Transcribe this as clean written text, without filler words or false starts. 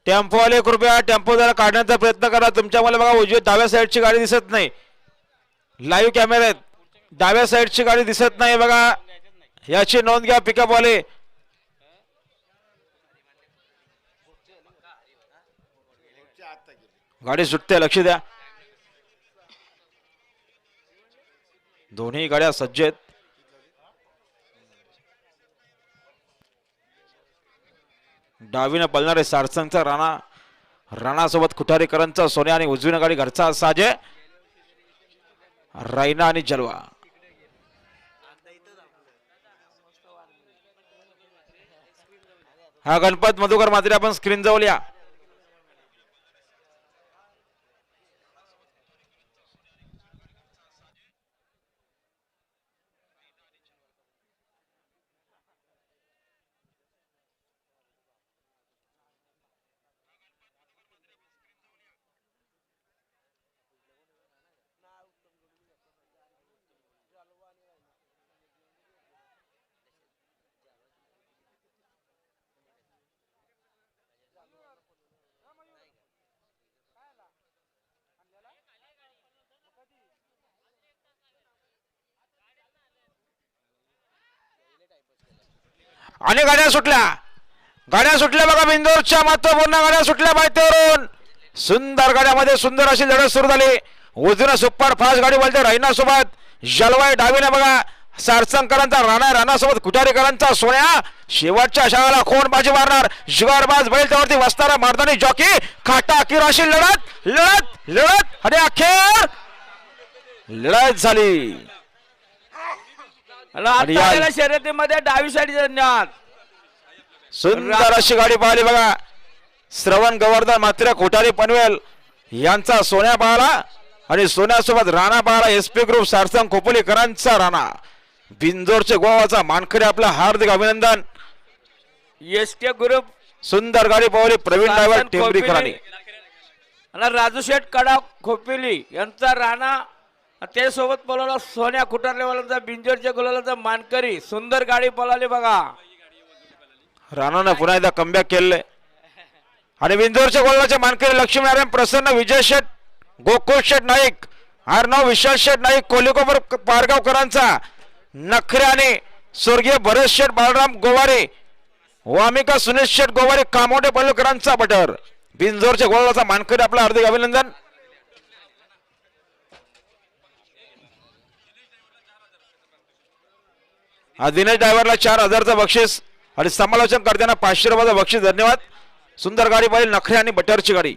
टेम्पोवाले कृपया टेम्पो जरा काढण्याचा प्रयत्न करा. तुमच्या मला बघा उजवी डाव्या साईडची गाडी दिसत नाही. लाईव्ह कॅमेऱ्यात डाव्या साईडची गाडी दिसत नाही बघा, याची नोंद घ्या पिकअप वाले. गाडी सुटते, लक्ष द्या. दोन्ही गाड्या सज्ज आहेत. डावीने पळणारे सारसंगचा राणा, राणासोबत खुटारीकरांचा सोन्या आणि उजवीने गाडी घरचा साजे रायना आणि जलवा. हा गणपत मधुकर मात्रे आपण स्क्रीन जवळ या. आणि गाड्या सुटल्या बघा. बिंदोरच्या महत्वपूर्ण गाड्या सुटल्या माहितीवरून. सुंदर गाड्यामध्ये सुंदर अशी लढत सुरू झाली. उजवीने सुपर फास्ट गाडी बोलते रायना सोबत जलवाई, डावीने बघा सारसंगकरांचा राणा, राणासोबत कुठारीकरांचा सोन्या. शेवटच्या शाळेला कोण बाजी मारणार? जुगारबाज बैल त्यावरती बसणारा मारदानी जॉकी. खाटा अखेर अशी लढत लढत लढत आणि अखेर लढत झाली. शर्यतीमध्ये डावी साईड सुंदर अशी गाडी पाहिली बघा. श्रवण गोवर्धन मात्र कोठारी पनवेल यांचा सोन्या पाहला आणि सोन्यासोबत राणा पाहला. एसपी ग्रुप सारसंग खोपोलीकरांचा राणा. बिंजोरचे गोवाचा मानकरी आपला हार्दिक अभिनंदन. एसटी ग्रुप सुंदर गाडी पावली प्रवीण ड्रायव्हर टेंबरीकरांनी. आणि राजू शेठ कडा खोपिली यांचा राणा, त्यासोबत पळवला सोन्या खुटारलेवाल्यांचा बिंजोरच्या गुलालाचा मानकरी. सुंदर गाडी पळाली बघा. राणाने पुन्हा एकदा कमबॅक केले आणि बिंजोरच्या गोलाचे मानकरी लक्ष्मीनारायण प्रसन्न, विजय शेठ, गोकुळ शेठ नाईक, आर्नव विशाल शेठ नाईक कोलिकोपर पारगावकरांचा नखऱ्याने. स्वर्गीय भरत शेठ बाळराम गोवारे, वामिका सुनील शेठ गोवारे कामोडे पल्लकरांचा बटर. बिंजोरच्या गोलाचा मानकरी आपला हार्दिक अभिनंदन. दिनेश ड्रायव्हरला 4000चं बक्षीस आणि समालोचन करताना 500 रुपयाचं बक्षीस. धन्यवाद. सुंदर गाडी पाहिली नखरे आणि बटरची गाडी.